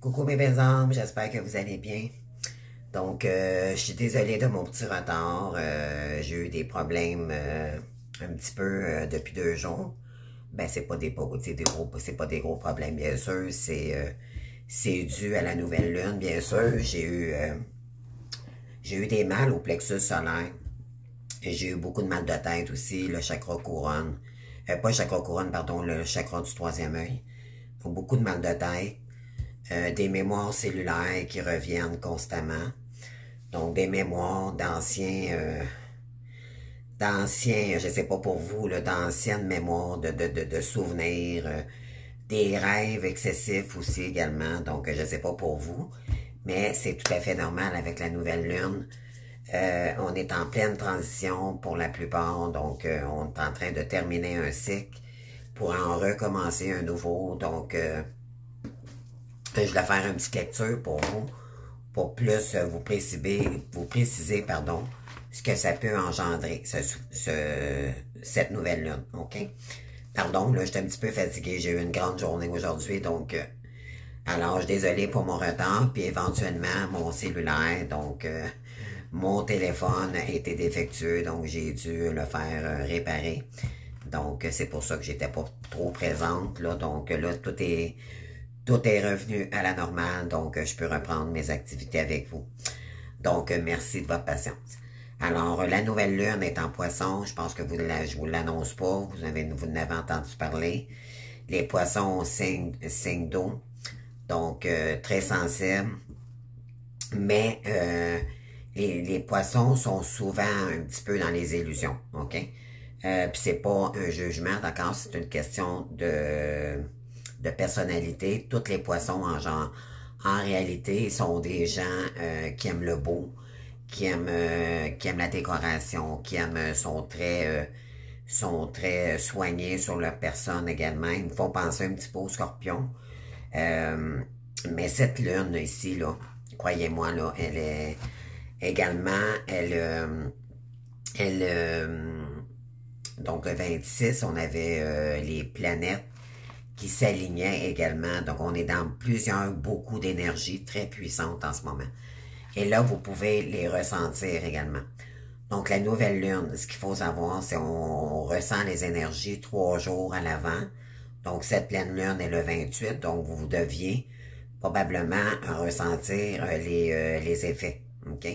Coucou mes belles âmes, j'espère que vous allez bien. Donc, je suis désolée de mon petit retard. J'ai eu des problèmes un petit peu depuis 2 jours. Ben, c'est pas c'est pas des gros problèmes, bien sûr. C'est dû à la nouvelle lune, bien sûr. J'ai eu des mal au plexus solaire. J'ai eu beaucoup de mal de tête aussi, le chakra couronne. Pas le chakra couronne, pardon, le chakra du troisième œil. Donc, beaucoup de mal de tête. Des mémoires cellulaires qui reviennent constamment. Donc, des mémoires d'anciens, je sais pas pour vous, d'anciennes mémoires, de souvenirs, des rêves excessifs aussi également. Donc, je sais pas pour vous, mais c'est tout à fait normal avec la nouvelle lune. On est en pleine transition pour la plupart, donc on est en train de terminer un cycle pour en recommencer un nouveau. Donc, je voulais faire une petite lecture pour vous, pour plus vous préciser, pardon, ce que ça peut engendrer, cette nouvelle lune, OK? Pardon, là, j'étais un petit peu fatiguée, j'ai eu une grande journée aujourd'hui, donc, alors, je suis désolée pour mon retard, puis éventuellement, mon cellulaire, donc, mon téléphone a été défectueux, donc j'ai dû le faire réparer. Donc, c'est pour ça que j'étais pas trop présente, là, donc, là, tout est revenu à la normale, donc je peux reprendre mes activités avec vous. Donc, merci de votre patience. Alors, la nouvelle lune est en poisson. Je pense que je vous l'annonce pas. Vous n'avez entendu parler. Les poissons, signe d'eau. Donc, très sensibles. Mais, les poissons sont souvent un petit peu dans les illusions. OK? Puis c'est pas un jugement, d'accord? C'est une question de personnalité. Tous les poissons en réalité sont des gens qui aiment le beau, qui aiment la décoration, qui sont très soignés sur leur personne également. Ils me font penser un petit peu aux scorpions. Mais cette lune ici, là, croyez-moi, là, elle est également, donc le 26, on avait les planètes qui s'alignaient également. Donc, on est dans beaucoup d'énergie très puissante en ce moment. Et là, vous pouvez les ressentir également. Donc, la nouvelle lune, ce qu'il faut savoir, c'est on ressent les énergies 3 jours à l'avant. Donc, cette pleine lune est le 28. Donc, vous deviez probablement ressentir les effets. OK?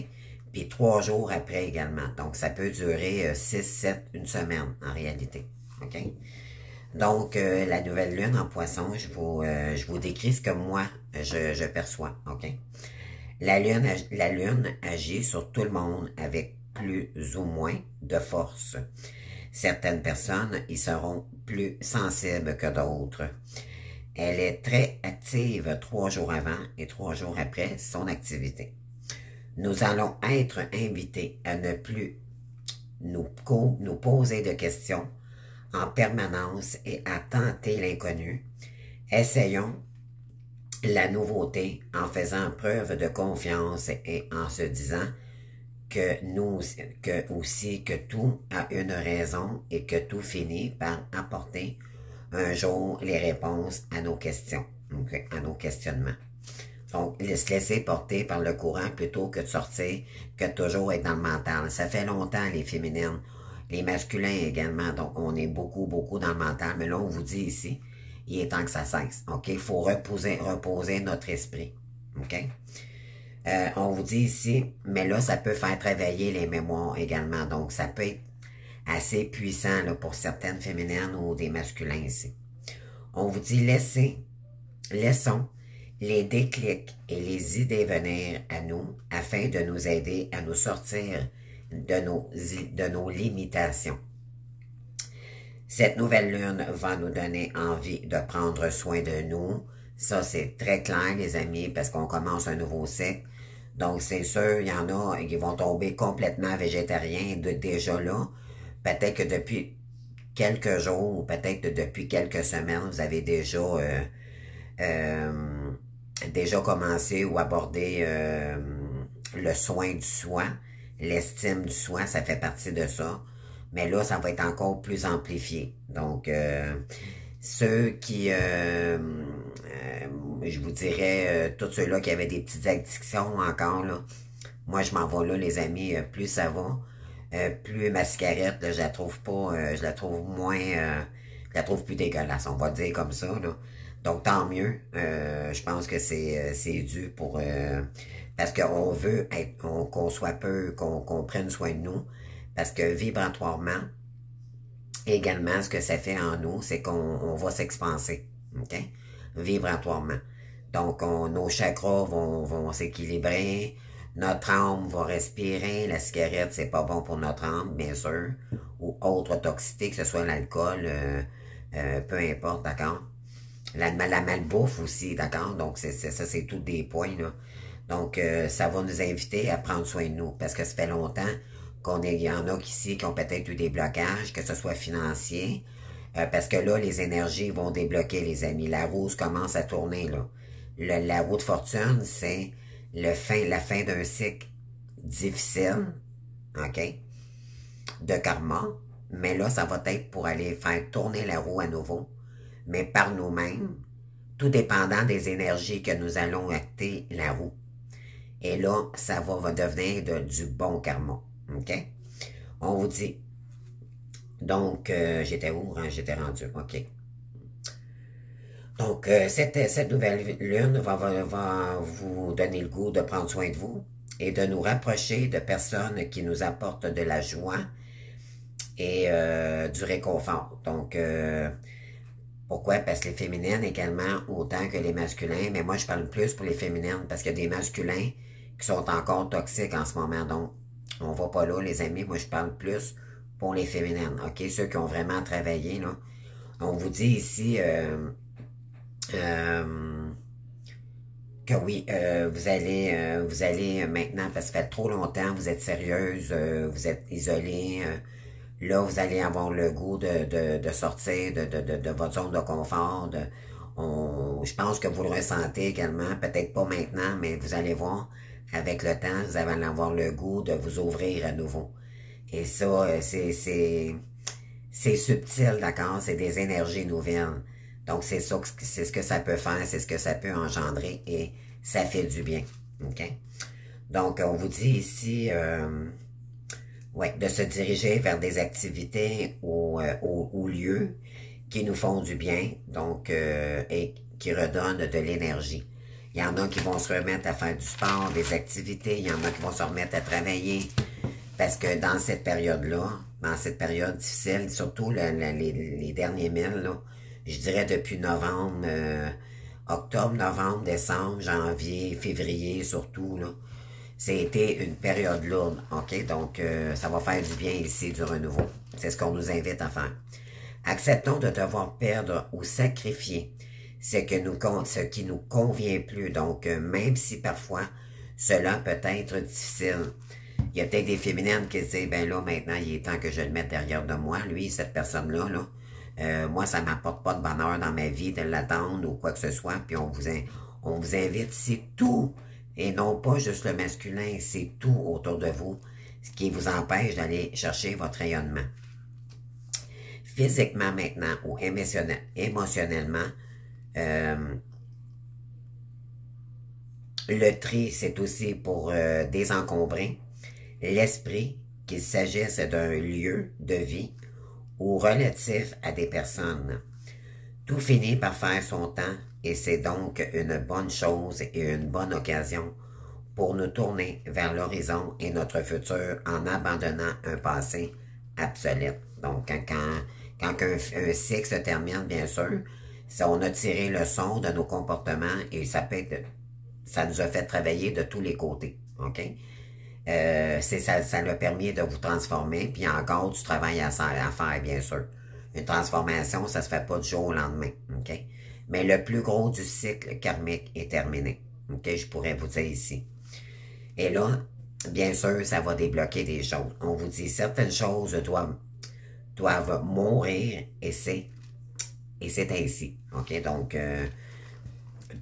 Puis 3 jours après également. Donc, ça peut durer 6, 7, une semaine en réalité. OK? Donc, la nouvelle lune en poisson, je vous décris ce que moi, je perçois, OK? La lune agit sur tout le monde avec plus ou moins de force. Certaines personnes y seront plus sensibles que d'autres. Elle est très active 3 jours avant et 3 jours après son activité. Nous allons être invités à ne plus nous poser de questions en permanence et à tenter l'inconnu. Essayons la nouveauté en faisant preuve de confiance et en se disant que tout a une raison et que tout finit par apporter un jour les réponses à nos questions, à nos questionnements. Donc, se laisser porter par le courant plutôt que de sortir, que de toujours être dans le mental. Ça fait longtemps, les féminines. Les masculins également, donc on est beaucoup dans le mental, mais là on vous dit ici, il est temps que ça cesse, ok? Il faut reposer notre esprit, ok? On vous dit ici, mais là ça peut faire réveiller les mémoires également, donc ça peut être assez puissant là, pour certaines féminines ou des masculins ici. On vous dit laissons les déclics et les idées venir à nous afin de nous aider à nous sortir de nos limitations. Cette nouvelle lune va nous donner envie de prendre soin de nous. Ça, c'est très clair, les amis, parce qu'on commence un nouveau cycle. Donc, c'est sûr, il y en a qui vont tomber complètement végétariens déjà là. Peut-être que depuis quelques jours, ou peut-être depuis quelques semaines, vous avez déjà commencé ou abordé le soin du soi. L'estime du soi, ça fait partie de ça. Mais là, ça va être encore plus amplifié. Donc, ceux qui... je vous dirais, tous ceux-là qui avaient des petites addictions encore, là, moi, je m'en vais là, les amis, plus ça va, plus ma cigarette, là, je la trouve pas, je la trouve moins, je la trouve plus dégueulasse, on va dire comme ça, là. Donc, tant mieux, je pense que c'est dû pour, parce qu'on veut être, qu'on soit peu, qu'on prenne soin de nous, parce que vibratoirement, également, ce que ça fait en nous, c'est qu'on va s'expanser, ok? Vibratoirement. Donc, nos chakras vont s'équilibrer, notre âme va respirer, la cigarette, c'est pas bon pour notre âme, bien sûr, ou autre toxicité, que ce soit l'alcool, peu importe, d'accord? La malbouffe aussi, d'accord? Donc, ça, c'est tous des points, là. Donc, ça va nous inviter à prendre soin de nous, parce que ça fait longtemps il y en a ici qui ont peut-être eu des blocages, que ce soit financier, parce que là, les énergies vont débloquer, les amis. La roue commence à tourner, là. La roue de fortune, c'est la fin d'un cycle difficile, ok, de karma, mais là, ça va être pour aller faire tourner la roue à nouveau, mais par nous-mêmes, tout dépendant des énergies que nous allons acter la roue. Et là, ça va devenir du bon karma, ok? On vous dit. Donc, j'étais où? Hein? J'étais rendu, ok. Donc, cette nouvelle lune va vous donner le goût de prendre soin de vous et de nous rapprocher de personnes qui nous apportent de la joie et du réconfort. Donc, pourquoi? Parce que les féminines également, autant que les masculins, mais moi je parle plus pour les féminines parce qu'il y a des masculins qui sont encore toxiques en ce moment. Donc, on va pas là, les amis. Moi, je parle plus pour les féminines, ok? Ceux qui ont vraiment travaillé, là. On vous dit ici... que oui, vous allez maintenant, parce que ça fait trop longtemps, vous êtes sérieuse, vous êtes isolée, là, vous allez avoir le goût de sortir de votre zone de confort. Je pense que vous le ressentez également, peut-être pas maintenant, mais vous allez voir, avec le temps, vous allez avoir le goût de vous ouvrir à nouveau. Et ça, c'est subtil, d'accord? C'est des énergies nouvelles. Donc, c'est ce que ça peut faire, c'est ce que ça peut engendrer et ça fait du bien. OK? Donc, on vous dit ici, ouais, de se diriger vers des activités ou lieux qui nous font du bien, donc, et qui redonnent de l'énergie. Il y en a qui vont se remettre à faire du sport, des activités, il y en a qui vont se remettre à travailler, parce que dans cette période-là, dans cette période difficile, surtout les derniers milles, là, je dirais depuis novembre, octobre, novembre, décembre, janvier, février surtout, là, c'était une période lourde, ok? Donc, ça va faire du bien ici, du renouveau. C'est ce qu'on nous invite à faire. Acceptons de devoir perdre ou sacrifier ce qui nous convient plus. Donc, même si parfois, cela peut être difficile. Il y a peut-être des féminines qui disent, ben là, maintenant, il est temps que je le mette derrière de moi. Lui, cette personne-là, là, moi, ça m'apporte pas de bonheur dans ma vie de l'attendre ou quoi que ce soit. Puis on vous invite, c'est tout, et non pas juste le masculin, c'est tout autour de vous, ce qui vous empêche d'aller chercher votre rayonnement. Physiquement maintenant ou émotionnellement, le tri, c'est aussi pour désencombrer l'esprit, qu'il s'agisse d'un lieu de vie ou relatif à des personnes. Tout finit par faire son temps et c'est donc une bonne chose et une bonne occasion pour nous tourner vers l'horizon et notre futur en abandonnant un passé obsolète. Donc, quand un cycle se termine, bien sûr, on a tiré le son de nos comportements et ça nous a fait travailler de tous les côtés. OK? Ça l'a permis de vous transformer, puis il y a encore du travail à faire, bien sûr. Une transformation, ça se fait pas du jour au lendemain, ok? Mais le plus gros du cycle karmique est terminé, ok? Je pourrais vous dire ici. Et là, bien sûr, ça va débloquer des choses. On vous dit certaines choses doivent mourir, et c'est ainsi, ok? Donc,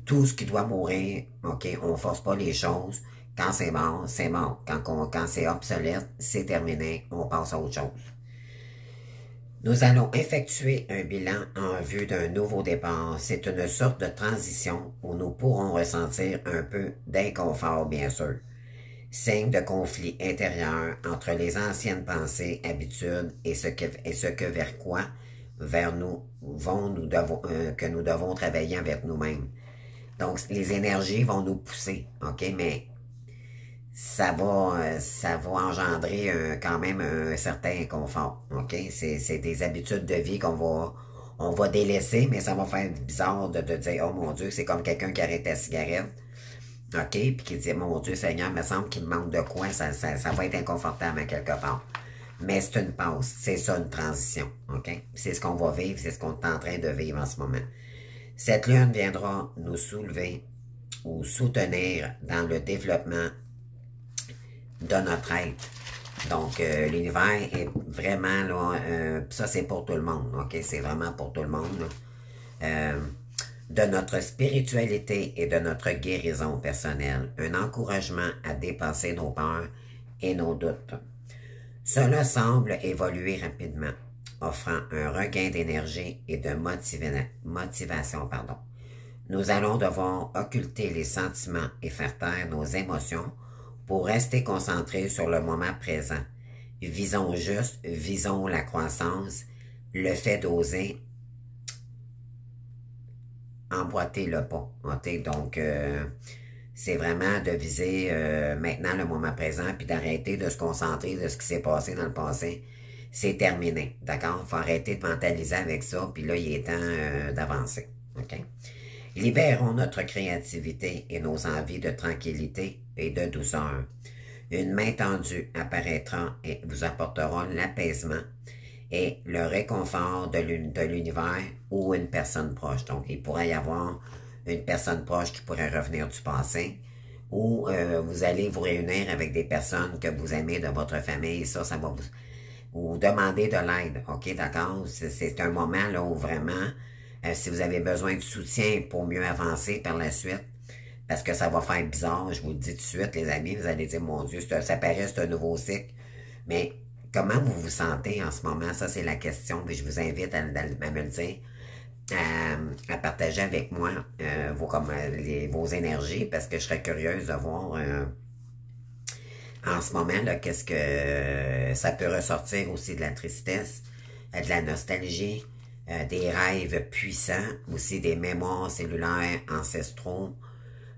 tout ce qui doit mourir, ok? On force pas les choses. Quand c'est mort, c'est mort. Quand c'est obsolète, c'est terminé, on passe à autre chose. Nous allons effectuer un bilan en vue d'un nouveau départ. C'est une sorte de transition où nous pourrons ressentir un peu d'inconfort, bien sûr. Signe de conflit intérieur entre les anciennes pensées, habitudes et ce que vers quoi vers nous que nous devons travailler avec nous-mêmes. Donc, les énergies vont nous pousser, OK? Mais ça va engendrer quand même un certain inconfort, OK? C'est des habitudes de vie on va délaisser, mais ça va faire bizarre de dire, oh mon Dieu, c'est comme quelqu'un qui arrête la cigarette, OK? Puis qui dit, mon Dieu Seigneur, il me semble qu'il me manque de quoi, ça va être inconfortable à quelque part. Mais c'est une pause, c'est ça une transition, OK? C'est ce qu'on va vivre, c'est ce qu'on est en train de vivre en ce moment. Cette lune viendra nous soulever ou soutenir dans le développement de notre être. Donc, l'univers est vraiment, là, ça c'est pour tout le monde, OK? C'est vraiment pour tout le monde, de notre spiritualité et de notre guérison personnelle. Un encouragement à dépasser nos peurs et nos doutes. Cela semble évoluer rapidement, offrant un regain d'énergie et de motivation. Nous allons devoir occulter les sentiments et faire taire nos émotions pour rester concentrés sur le moment présent. Visons juste, visons la croissance, le fait d'oser emboîter le pas. Okay? Donc, c'est vraiment de viser maintenant le moment présent, puis d'arrêter de se concentrer de ce qui s'est passé dans le passé. C'est terminé, d'accord? Il faut arrêter de mentaliser avec ça, puis là, il est temps d'avancer. OK? Libérons notre créativité et nos envies de tranquillité et de douceur. Une main tendue apparaîtra et vous apportera l'apaisement et le réconfort de l'univers ou une personne proche. Donc, il pourrait y avoir une personne proche qui pourrait revenir du passé ou vous allez vous réunir avec des personnes que vous aimez de votre famille. Ça va vous demander de l'aide. OK, d'accord? C'est un moment là où vraiment, si vous avez besoin de soutien pour mieux avancer par la suite, parce que ça va faire bizarre, je vous le dis tout de suite, les amis, vous allez dire, mon Dieu, ça paraît, c'est un nouveau cycle. Mais comment vous vous sentez en ce moment? Ça, c'est la question, puis je vous invite à me le dire, à partager avec moi vos énergies, parce que je serais curieuse de voir en ce moment, là, qu'est-ce que ça peut ressortir aussi de la tristesse, de la nostalgie, des rêves puissants, aussi des mémoires cellulaires ancestraux,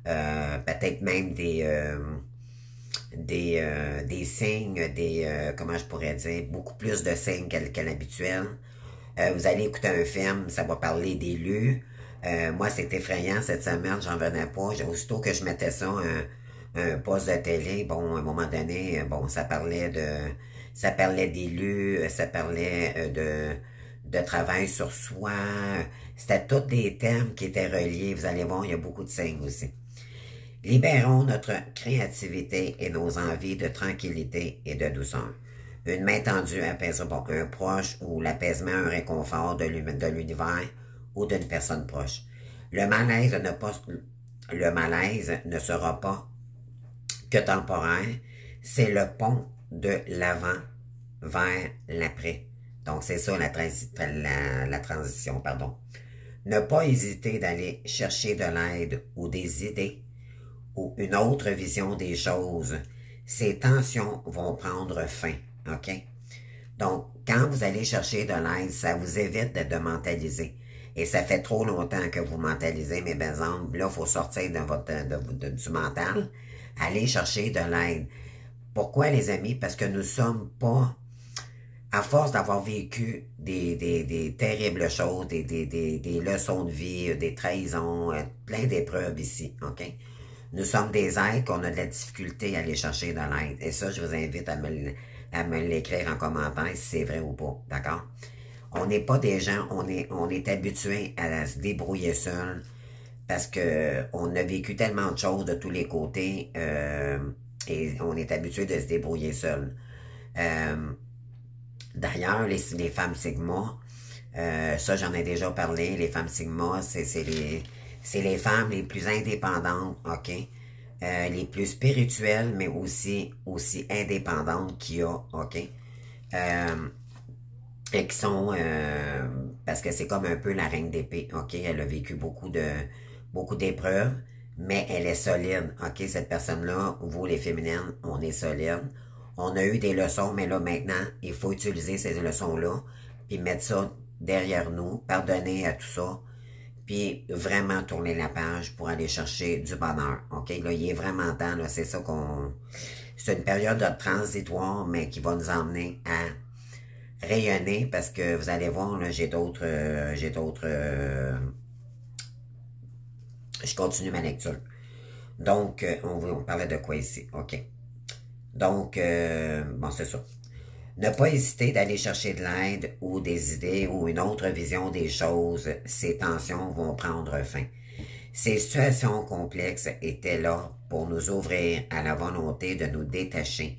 peut-être même des signes, comment je pourrais dire, beaucoup plus de signes qu'à l'habituel. Vous allez écouter un film, ça va parler d'élus. Moi, c'est effrayant cette semaine, j'en venais pas. Aussitôt que je mettais ça, un poste de télé, bon, à un moment donné, bon, ça parlait d'élus, ça parlait de travail sur soi. C'était tous des thèmes qui étaient reliés. Vous allez voir, il y a beaucoup de signes aussi. Libérons notre créativité et nos envies de tranquillité et de douceur. Une main tendue apaisera un proche ou l'apaisement, un réconfort de l'univers ou d'une personne proche. Le malaise ne sera pas que temporaire, c'est le pont de l'avant vers l'après. Donc, c'est ça la transition, pardon. Ne pas hésiter d'aller chercher de l'aide ou des idées ou une autre vision des choses. Ces tensions vont prendre fin, OK? Donc, quand vous allez chercher de l'aide, ça vous évite de mentaliser. Et ça fait trop longtemps que vous mentalisez, mes belles âmes. Là, il faut sortir du mental. Aller chercher de l'aide. Pourquoi, les amis? Parce que nous sommes pas, à force d'avoir vécu des terribles choses, des leçons de vie, des trahisons, plein d'épreuves ici, OK? Nous sommes des êtres qu'on a de la difficulté à aller chercher de l'aide. Et ça, je vous invite à me l'écrire en commentaire si c'est vrai ou pas, d'accord? On n'est pas des gens, on est habitués à se débrouiller seul parce que on a vécu tellement de choses de tous les côtés et on est habitué de se débrouiller seul. D'ailleurs, les femmes Sigma, ça j'en ai déjà parlé, les femmes Sigma, c'est les femmes les plus indépendantes, OK? Les plus spirituelles, mais aussi indépendantes qu'il y a, OK? et qui sont, parce que c'est comme un peu la reine d'épée, ok? Elle a vécu beaucoup d'épreuves, mais elle est solide, ok? Cette personne-là, vous les féminines, on est solide. On a eu des leçons, mais là maintenant, il faut utiliser ces leçons-là, puis mettre ça derrière nous, pardonner à tout ça, puis vraiment tourner la page pour aller chercher du bonheur, ok? Là, il est vraiment temps, là, c'est ça qu'on... C'est une période transitoire, mais qui va nous emmener à rayonner parce que vous allez voir, là, je continue ma lecture. Donc, on parlait de quoi ici? OK. Donc, bon, c'est ça. Ne pas hésiter d'aller chercher de l'aide ou des idées ou une autre vision des choses. Ces tensions vont prendre fin. Ces situations complexes étaient là pour nous ouvrir à la volonté de nous détacher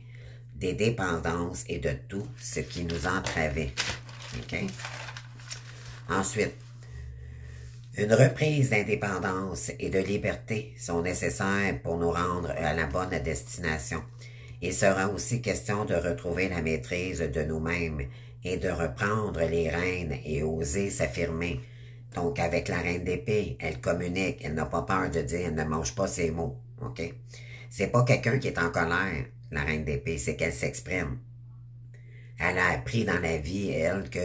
des dépendances et de tout ce qui nous entravait. OK? Ensuite, une reprise d'indépendance et de liberté sont nécessaires pour nous rendre à la bonne destination. Il sera aussi question de retrouver la maîtrise de nous-mêmes et de reprendre les rênes et oser s'affirmer. Donc, avec la reine d'épée, elle communique, elle n'a pas peur de dire, elle ne mange pas ses mots. OK? C'est pas quelqu'un qui est en colère, la reine d'épée, c'est qu'elle s'exprime. Elle a appris dans la vie, elle, que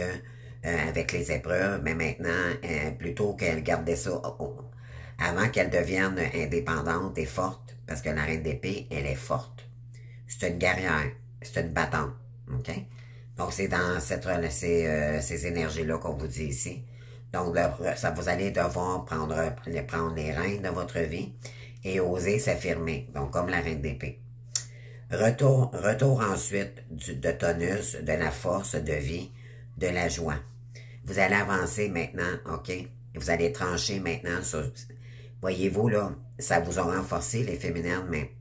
avec les épreuves, mais maintenant, plutôt qu'elle gardait ça avant qu'elle devienne indépendante et forte, parce que la reine d'épée, elle est forte. C'est une guerrière, c'est une battante. OK? Donc, c'est dans ces énergies-là qu'on vous dit ici. Donc, ça, vous allez devoir prendre les rênes de votre vie et oser s'affirmer. Donc, comme la reine d'épée. Retour ensuite de tonus, de la force de vie, de la joie. Vous allez avancer maintenant, OK? Vous allez trancher maintenant sur... Voyez-vous, là, ça vous a renforcé, les féminines, mais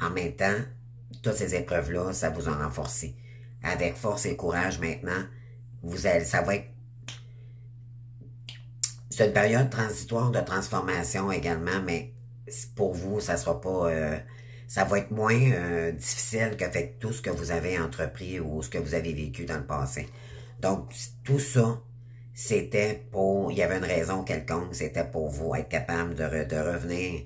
en même temps, toutes ces épreuves-là, ça vous a renforcé. Avec force et courage maintenant, ça va être... C'est une période transitoire de transformation également, mais pour vous, ça sera pas... ça va être moins difficile qu'avec tout ce que vous avez entrepris ou ce que vous avez vécu dans le passé. Donc, tout ça, c'était pour... Il y avait une raison quelconque, c'était pour vous être capable de revenir.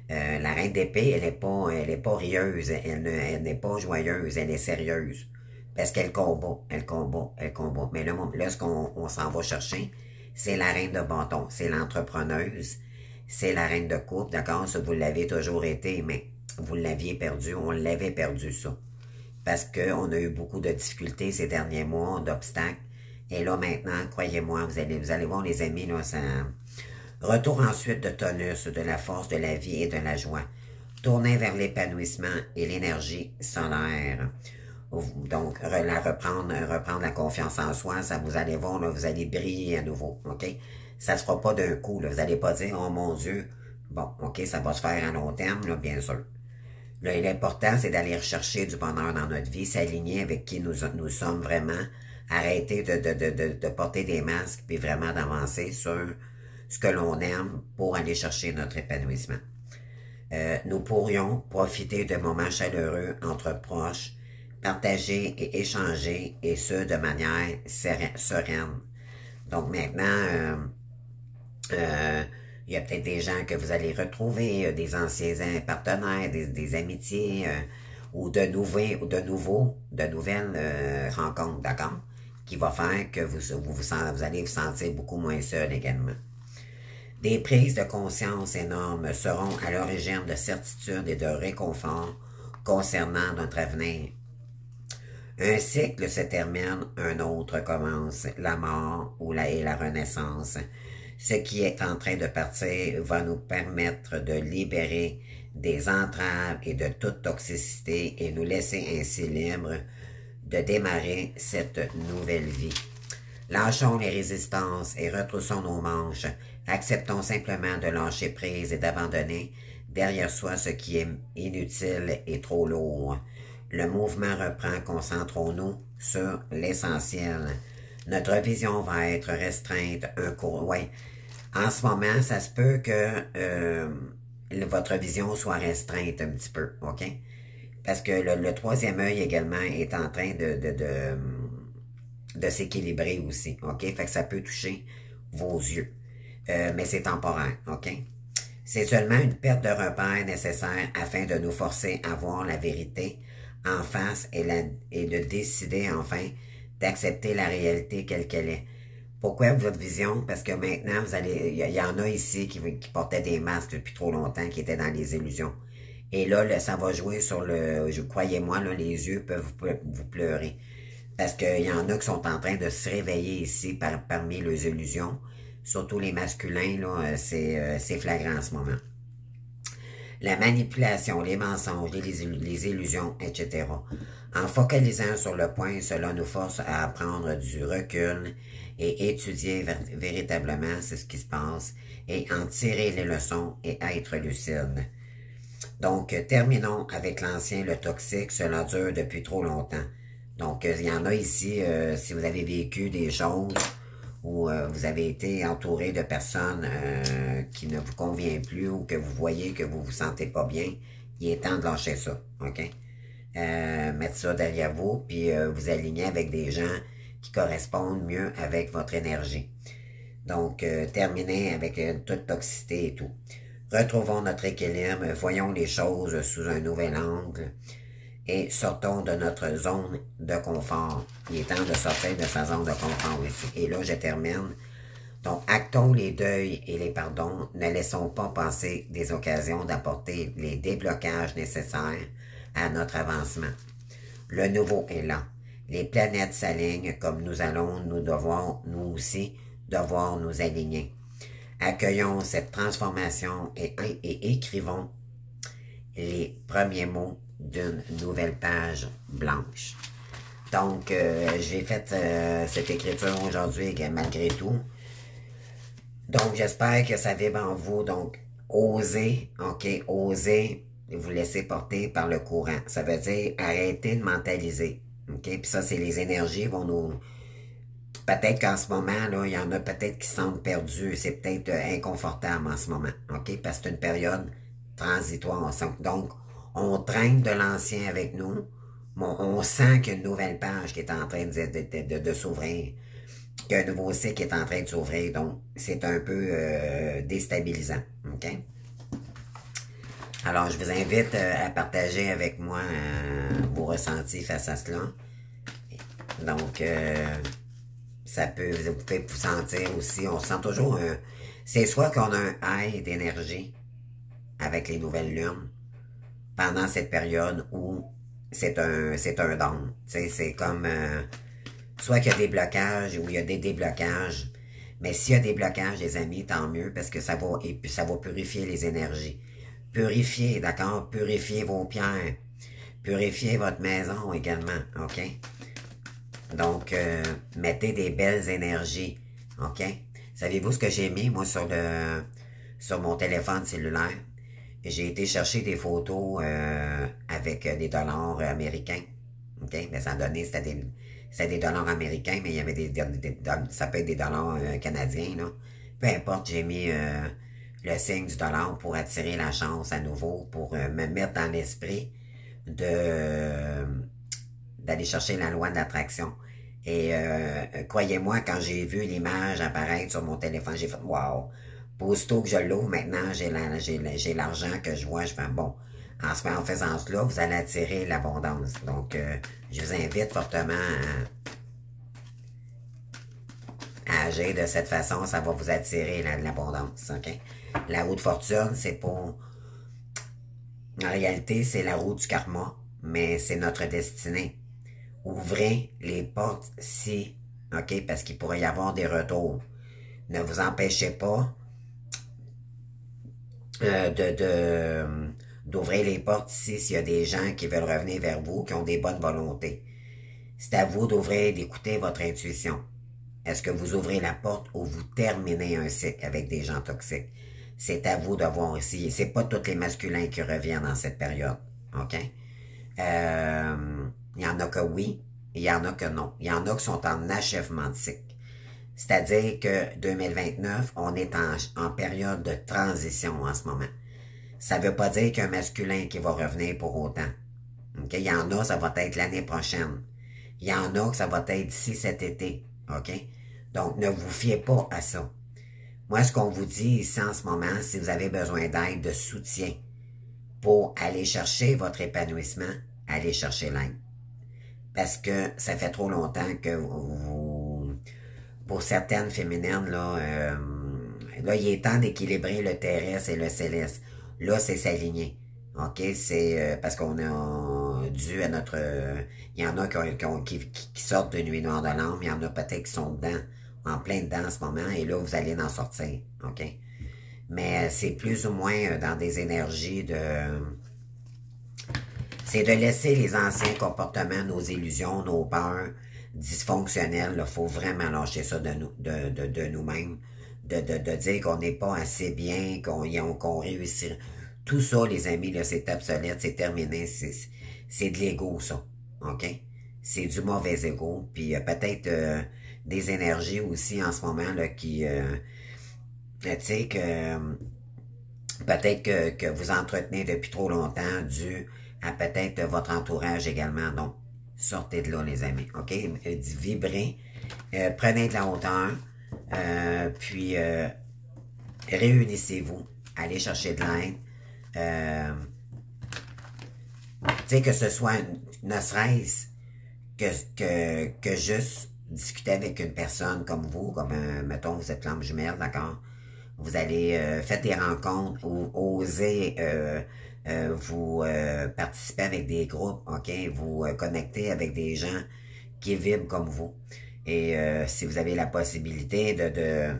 La reine d'épée, elle est pas rieuse, elle n'est pas joyeuse, elle est sérieuse. Parce qu'elle combat, elle combat, elle combat. Mais là ce qu'on s'en va chercher, c'est la reine de bâton, c'est l'entrepreneuse, c'est la reine de coupe, d'accord? Ça, vous l'avez toujours été, mais vous l'aviez perdu, on l'avait perdu ça. Parce qu'on a eu beaucoup de difficultés ces derniers mois, d'obstacles. Et là, maintenant, croyez-moi, vous allez voir, les amis, là, ça... Retour ensuite de tonus, de la force, de la vie et de la joie. Tournez vers l'épanouissement et l'énergie solaire. Donc, reprendre la confiance en soi, ça vous allez voir, là, vous allez briller à nouveau, OK? Ça ne se fera pas d'un coup, là. Vous n'allez pas dire, oh mon Dieu, bon, OK, ça va se faire à long terme, là, bien sûr. L'important, c'est d'aller rechercher du bonheur dans notre vie, s'aligner avec qui nous sommes vraiment, arrêter de porter des masques, puis vraiment d'avancer sur ce que l'on aime pour aller chercher notre épanouissement. Nous pourrions profiter de moments chaleureux entre proches, partager et échanger, et ce, de manière sereine. Donc maintenant, il y a peut-être des gens que vous allez retrouver, des anciens partenaires, des amitiés, ou de nouvelles rencontres, d'accord? Qui va faire que vous allez vous sentir beaucoup moins seul également. Des prises de conscience énormes seront à l'origine de certitude et de réconfort concernant notre avenir. Un cycle se termine, un autre commence, la mort et la renaissance. Ce qui est en train de partir va nous permettre de libérer des entraves et de toute toxicité et nous laisser ainsi libres de démarrer cette nouvelle vie. Lâchons les résistances et retroussons nos manches. Acceptons simplement de lâcher prise et d'abandonner derrière soi ce qui est inutile et trop lourd. Le mouvement reprend, concentrons-nous sur l'essentiel. Notre vision va être restreinte, En ce moment, ça se peut que votre vision soit restreinte un petit peu, OK? Parce que le troisième œil également est en train de s'équilibrer aussi, OK? Fait que ça peut toucher vos yeux. Mais c'est temporaire, OK? C'est seulement une perte de repère nécessaire afin de nous forcer à voir la vérité en face et de décider enfin d'accepter la réalité telle qu'elle est. Pourquoi votre vision? Parce que maintenant, il y en a ici qui portaient des masques depuis trop longtemps, qui étaient dans les illusions. Et là, ça va jouer sur croyez-moi, là, les yeux peuvent vous pleurer. Parce qu'il y en a qui sont en train de se réveiller ici parmi les illusions. Surtout les masculins, là, c'est flagrant en ce moment. La manipulation, les mensonges, les illusions, etc. En focalisant sur le point, cela nous force à prendre du recul et étudier véritablement ce qui se passe et en tirer les leçons et être lucide. Donc, terminons avec l'ancien, le toxique, cela dure depuis trop longtemps. Donc, il y en a ici, si vous avez vécu des choses où vous avez été entouré de personnes qui ne vous conviennent plus ou que vous voyez que vous vous sentez pas bien, il est temps de lâcher ça, OK? Mettre ça derrière vous, puis vous aligner avec des gens qui correspondent mieux avec votre énergie. Donc, terminez avec toute toxicité et tout. Retrouvons notre équilibre, voyons les choses sous un nouvel angle et sortons de notre zone de confort. Il est temps de sortir de sa zone de confort ici. Et là, je termine. Donc, actons les deuils et les pardons. Ne laissons pas passer des occasions d'apporter les déblocages nécessaires à notre avancement. Le nouveau est là. Les planètes s'alignent comme nous allons, nous aussi, devoir nous aligner. Accueillons cette transformation et écrivons les premiers mots d'une nouvelle page blanche. Donc, j'ai fait cette écriture aujourd'hui malgré tout. Donc, j'espère que ça vibre en vous. Donc, osez, OK, osez vous laisser porter par le courant. Ça veut dire arrêter de mentaliser. OK, puis ça, c'est les énergies vont nous... Peut-être qu'en ce moment, là, il y en a peut-être qui se sentent perdus. C'est peut-être inconfortable en ce moment, OK? Parce que c'est une période transitoire. Donc, on traîne de l'ancien avec nous. On sent qu'il y a une nouvelle page qui est en train de s'ouvrir. Qu'il y a un nouveau cycle qui est en train de s'ouvrir. Donc, c'est un peu déstabilisant, OK? Alors, je vous invite à partager avec moi vos ressentis face à cela. Donc, vous pouvez vous sentir aussi, on sent toujours c'est soit qu'on a un high d'énergie avec les nouvelles lunes pendant cette période où c'est un down. C'est comme, soit qu'il y a des blocages ou il y a des déblocages. Mais s'il y a des blocages, les amis, tant mieux, parce que ça va purifier les énergies. Purifier, d'accord? Purifier vos pierres. Purifier votre maison également, OK? Donc, mettez des belles énergies, OK? Savez-vous ce que j'ai mis, moi, sur mon téléphone cellulaire? J'ai été chercher des photos avec des dollars américains, OK? Mais ça donnait, c'était des dollars américains, mais il y avait ça peut être des dollars canadiens, là. Peu importe, j'ai mis le signe du dollar pour attirer la chance à nouveau, pour me mettre dans l'esprit d'aller chercher la loi d'attraction. Et croyez-moi, quand j'ai vu l'image apparaître sur mon téléphone, j'ai fait « Wow! » Aussitôt que je l'ouvre, maintenant, j'ai l'argent que je vois, je fais « Bon, en faisant cela, vous allez attirer l'abondance. » Donc, je vous invite fortement à agir de cette façon, ça va vous attirer l'abondance, OK? La roue de fortune, c'est pour... En réalité, c'est la roue du karma, mais c'est notre destinée. Ouvrez les portes si, OK, parce qu'il pourrait y avoir des retours. Ne vous empêchez pas d'ouvrir les portes ici s'il y a des gens qui veulent revenir vers vous, qui ont des bonnes volontés. C'est à vous d'ouvrir, d'écouter votre intuition. Est-ce que vous ouvrez la porte ou vous terminez un cycle avec des gens toxiques? C'est à vous de voir ici. C'est pas tous les masculins qui reviennent dans cette période, OK? Il y en a que oui, il y en a que non. Il y en a qui sont en achèvement de cycle. C'est-à-dire que 2029, on est en période de transition en ce moment. Ça ne veut pas dire qu'il y a un masculin qui va revenir pour autant. Okay? Il y en a, ça va être l'année prochaine. Il y en a que ça va être d'ici cet été, OK? Donc, ne vous fiez pas à ça. Moi, ce qu'on vous dit ici en ce moment, si vous avez besoin d'aide, de soutien pour aller chercher votre épanouissement, allez chercher l'aide. Parce que ça fait trop longtemps que vous, pour certaines féminines, là, il est temps d'équilibrer le terrestre et le céleste. Là, c'est s'aligner. OK? C'est parce qu'on a dû à notre... il y en a qui sortent de Nuit Noire de l'âme, il y en a peut-être qui sont dedans, en plein dedans en ce moment, et là, vous allez en sortir. OK? Mais c'est plus ou moins dans des énergies de... C'est de laisser les anciens comportements, nos illusions, nos peurs dysfonctionnelles. Il faut vraiment lâcher ça de nous-mêmes. De dire qu'on n'est pas assez bien, qu'on réussit. Tout ça, les amis, là, c'est obsolète, c'est terminé. C'est de l'ego, ça. OK? C'est du mauvais ego. Puis peut-être des énergies aussi en ce moment là, qui... tu sais, que peut-être que vous entretenez depuis trop longtemps dû à peut-être votre entourage également. Donc, sortez de là, les amis. OK? Vibrez. Prenez de la hauteur. Puis, réunissez-vous. Allez chercher de l'aide. Tu sais, que ce soit, ne serait-ce que juste discuter avec une personne comme vous, comme, mettons, vous êtes flamme jumelle, d'accord? Vous allez faire des rencontres ou oser vous participer avec des groupes, OK? Vous connecter avec des gens qui vivent comme vous. Et si vous avez la possibilité de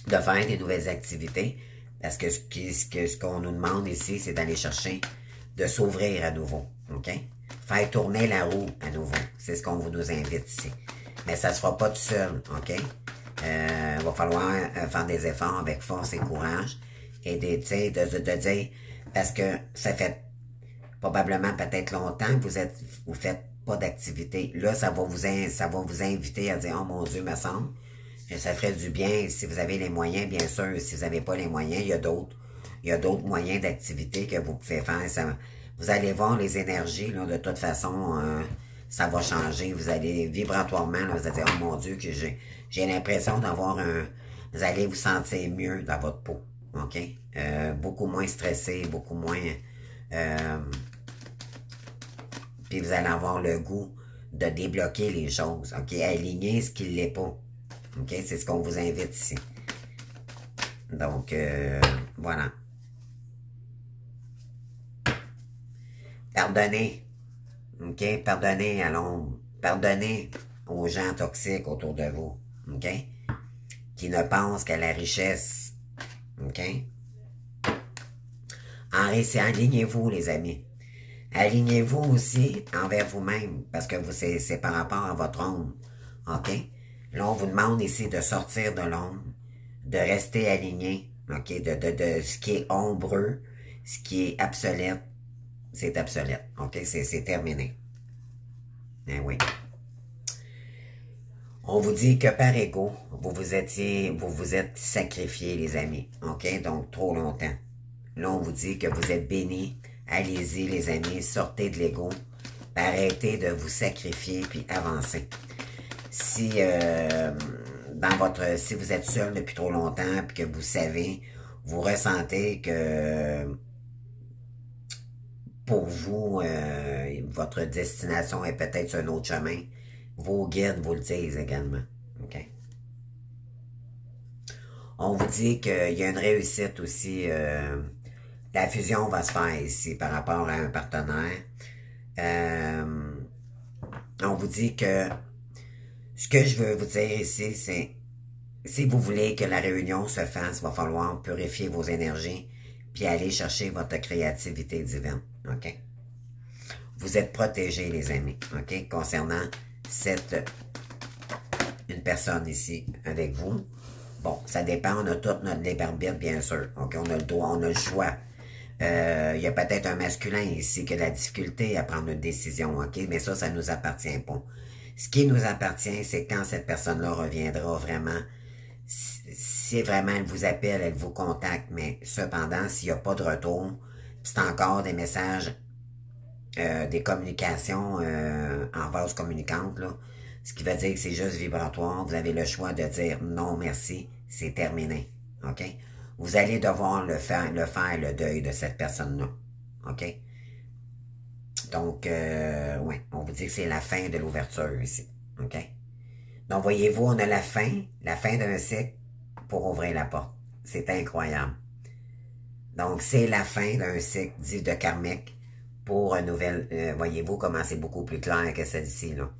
faire des nouvelles activités, parce que ce qu'on nous demande ici, c'est d'aller chercher, de s'ouvrir à nouveau, OK? Faire tourner la roue à nouveau. C'est ce qu'on vous nous invite ici. Mais ça ne se fera pas tout seul, OK? Il va falloir faire des efforts avec force et courage et de dire, parce que ça fait probablement peut-être longtemps que vous faites pas d'activité. Là, ça va vous inviter à dire, oh mon Dieu, me semble, ça ferait du bien si vous avez les moyens, bien sûr. Si vous n'avez pas les moyens, il y a d'autres moyens d'activité que vous pouvez faire. Vous allez voir les énergies, là, de toute façon, ça va changer. Vous allez vibratoirement, là, vous allez dire, oh mon Dieu, que j'ai l'impression d'avoir vous allez vous sentir mieux dans votre peau. OK? Beaucoup moins stressé, beaucoup moins... puis vous allez avoir le goût de débloquer les choses. OK? Aligner ce qui ne l'est pas. OK? C'est ce qu'on vous invite ici. Donc, voilà. Pardonnez. OK? Pardonnez à l'ombre. Pardonnez aux gens toxiques autour de vous. OK? Qui ne pensent qu'à la richesse. OK? Alignez-vous, les amis. Alignez-vous aussi envers vous-même, parce que c'est par rapport à votre ombre. OK? Là, on vous demande ici de sortir de l'ombre, de rester aligné, OK? De ce qui est ombreux, ce qui est obsolète, c'est obsolète. OK? C'est terminé. Eh oui. On vous dit que par ego, vous vous êtes sacrifiés, les amis. OK? Donc, trop longtemps. Là, on vous dit que vous êtes bénis. Allez-y, les amis, sortez de l'ego. Arrêtez de vous sacrifier, puis avancez. Si si vous êtes seul depuis trop longtemps, puis que vous savez, vous ressentez que pour vous, votre destination est peut-être sur un autre chemin, vos guides vous le disent également. OK? On vous dit qu'il y a une réussite aussi. La fusion va se faire ici par rapport à un partenaire. On vous dit que ce que je veux vous dire ici, c'est si vous voulez que la réunion se fasse, il va falloir purifier vos énergies puis aller chercher votre créativité divine. OK? Vous êtes protégés, les amis. OK? Concernant une personne ici avec vous. Bon, ça dépend, on a tout notre libre arbitre, bien sûr. OK? On a le droit, on a le choix. Il y a peut-être un masculin ici qui a de la difficulté à prendre une décision, OK? Mais ça nous appartient pas. Ce qui nous appartient, c'est quand cette personne-là reviendra vraiment, si vraiment elle vous appelle, elle vous contacte, mais cependant, s'il n'y a pas de retour, c'est encore des messages des communications en vase communicante, là. Ce qui veut dire que c'est juste vibratoire. Vous avez le choix de dire non, merci, c'est terminé. OK? Vous allez devoir faire le deuil de cette personne-là. OK? Donc, ouais, on vous dit que c'est la fin de l'ouverture ici. OK? Donc, voyez-vous, on a la fin d'un cycle pour ouvrir la porte. C'est incroyable. Donc, c'est la fin d'un cycle dit de karmique pour une nouvelle... voyez-vous comment c'est beaucoup plus clair que celle-ci, là.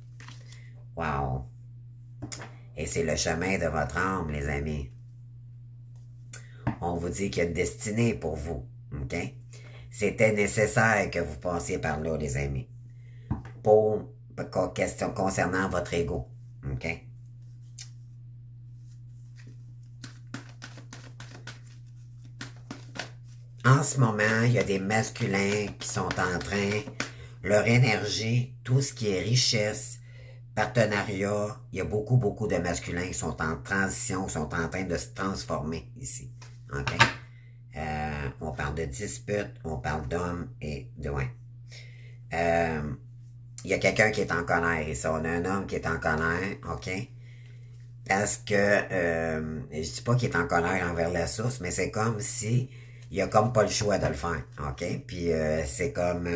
Wow! Et c'est le chemin de votre âme, les amis. On vous dit qu'il y a une destinée pour vous. OK? C'était nécessaire que vous passiez par là, les amis. Pour question concernant votre ego. OK? En ce moment, il y a des masculins qui sont en train, leur énergie, tout ce qui est richesse, partenariat, il y a beaucoup, beaucoup de masculins qui sont en transition, qui sont en train de se transformer ici. OK? On parle de dispute, on parle d'hommes et de... Ouais. Il y a quelqu'un qui est en colère ici. On a un homme qui est en colère, OK? Parce que, je dis pas qu'il est en colère envers la source, mais c'est comme si il a comme pas le choix de le faire, OK? Puis c'est comme...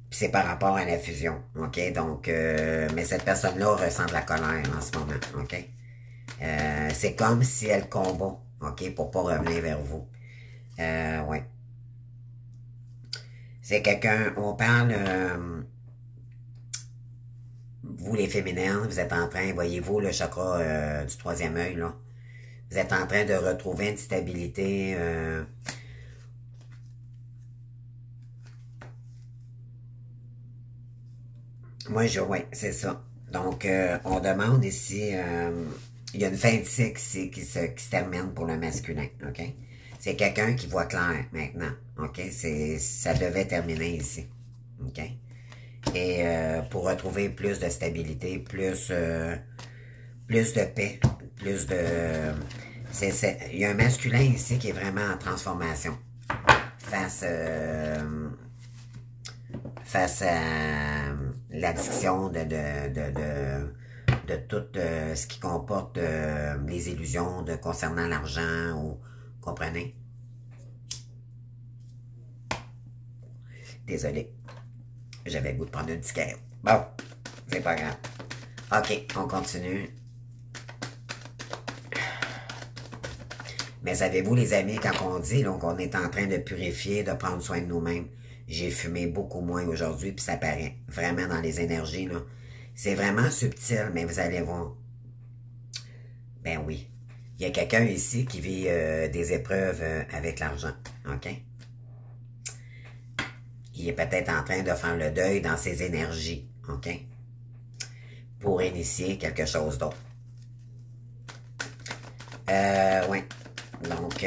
c'est par rapport à la fusion, OK? Donc, mais cette personne-là ressent de la colère en ce moment, OK? C'est comme si elle combat, OK? Pour pas revenir vers vous. Ouais. C'est quelqu'un, on parle... vous, les féminines, vous êtes en train, voyez-vous, le chakra du troisième œil, là. Vous êtes en train de retrouver une stabilité... ouais, c'est ça. Donc, on demande ici... il y a une fin de cycle ici qui se termine pour le masculin, OK? C'est quelqu'un qui voit clair maintenant, OK? Ça devait terminer ici, OK? Et pour retrouver plus de stabilité, plus de paix, plus de... il y a un masculin ici qui est vraiment en transformation face à l'addiction de tout ce qui comporte les illusions concernant l'argent, ou comprenez? Désolé. J'avais le goût de prendre une ticket. Bon, c'est pas grave. OK, on continue. Mais savez-vous, les amis, quand on dit qu'on est en train de purifier, de prendre soin de nous-mêmes, j'ai fumé beaucoup moins aujourd'hui, puis ça paraît vraiment dans les énergies, là. C'est vraiment subtil, mais vous allez voir. Ben oui. Il y a quelqu'un ici qui vit des épreuves avec l'argent, OK? Il est peut-être en train de faire le deuil dans ses énergies, OK? Pour initier quelque chose d'autre. Oui. Donc,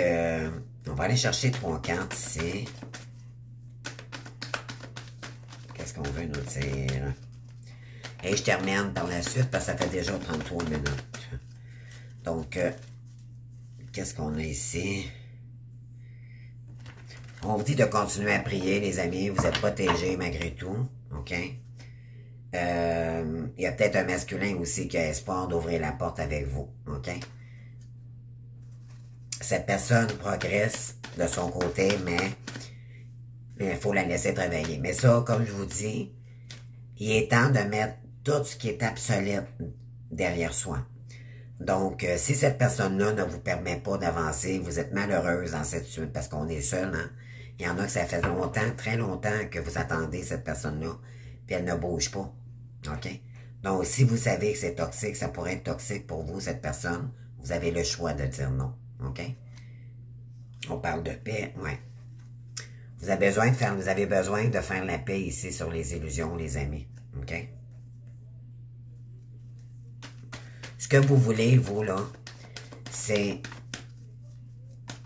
on va aller chercher 3 cartes ici. Qu'est-ce qu'on veut nous dire? Et je termine par la suite parce que ça fait déjà 33 minutes. Donc, qu'est-ce qu'on a ici? On vous dit de continuer à prier, les amis. Vous êtes protégés malgré tout. OK? Il y a peut-être un masculin aussi qui a espoir d'ouvrir la porte avec vous. OK? Cette personne progresse de son côté, mais il faut la laisser travailler. Mais ça, comme je vous dis, il est temps de mettre tout ce qui est obsolète derrière soi. Donc, si cette personne-là ne vous permet pas d'avancer, vous êtes malheureuse dans cette suite parce qu'on est seul, hein? Il y en a que ça fait longtemps, très longtemps que vous attendez cette personne-là, puis elle ne bouge pas. OK? Donc, si vous savez que c'est toxique, ça pourrait être toxique pour vous, cette personne, vous avez le choix de dire non. OK? On parle de paix, ouais. Vous avez besoin de faire la paix ici sur les illusions, les amis. OK? Ce que vous voulez, vous, là, c'est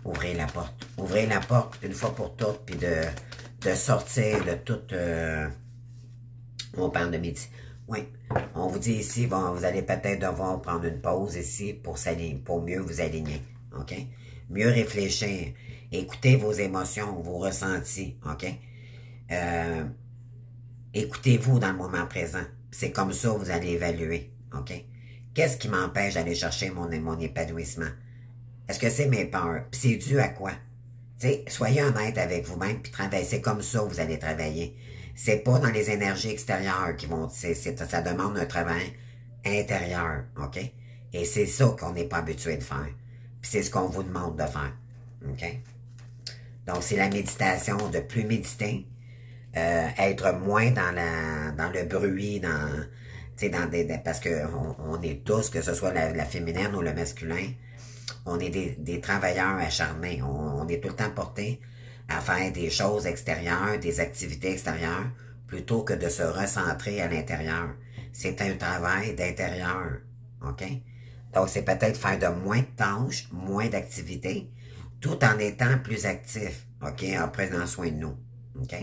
ouvrir la porte. Ouvrir la porte une fois pour toutes, puis de sortir de tout... on parle de midi. Oui, on vous dit ici, bon, vous allez peut-être devoir prendre une pause ici pour mieux vous aligner. OK? Mieux réfléchir. Écoutez vos émotions, vos ressentis. OK? Écoutez-vous dans le moment présent. C'est comme ça que vous allez évaluer. OK? Qu'est-ce qui m'empêche d'aller chercher mon épanouissement? Est-ce que c'est mes peurs? Puis c'est dû à quoi? T'sais, soyez honnête avec vous-même, puis travaillez. C'est comme ça que vous allez travailler. C'est pas dans les énergies extérieures qui vont... ça demande un travail intérieur, OK? Et c'est ça qu'on n'est pas habitué de faire. Puis c'est ce qu'on vous demande de faire, OK? Donc, c'est la méditation, de plus méditer, être moins dans le bruit, parce que on est tous, que ce soit la féminine ou le masculin, on est des travailleurs acharnés. On est tout le temps portés à faire des choses extérieures, des activités extérieures, plutôt que de se recentrer à l'intérieur. C'est un travail d'intérieur, OK? Donc, c'est peut-être faire de moins de tâches, moins d'activités, tout en étant plus actif, OK? En prenant soin de nous, OK?